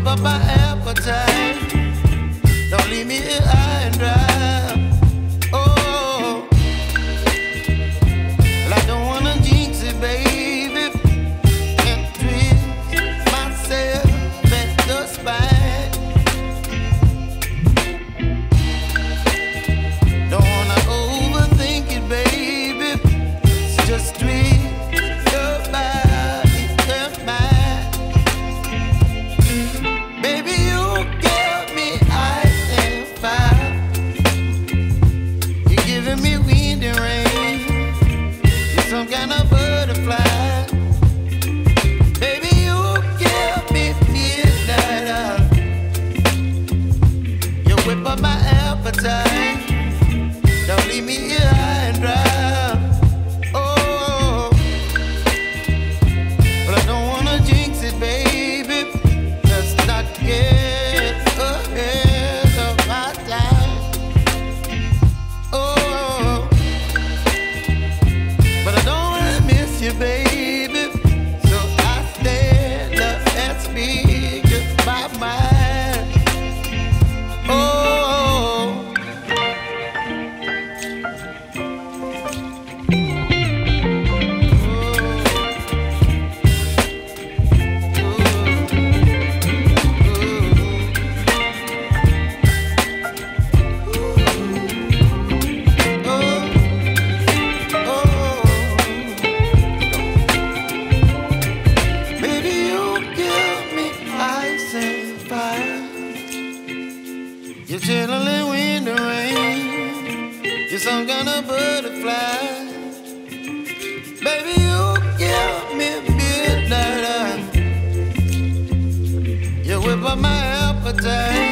whip up my appetite. Don't leave me here high and dry. Oh, well, I don't wanna jinx it, baby, and twist myself at the spine. Don't wanna overthink it, baby. It's just twist your body and mine. Baby, you give me ice and fire. You're giving me wind and rain. You're some kind of butterfly. Baby, you give me midnight. You whip up my appetite. Don't leave me here high and dry. Oh, but I don't wanna jinx it, baby. Let's not get ahead of my time. Oh, but I don't wanna miss you, baby. So I stand up and speak just my mind. Oh. You're chilling wind and rain. You're some kind of butterfly. Baby, you give me midnight. You whip up my appetite.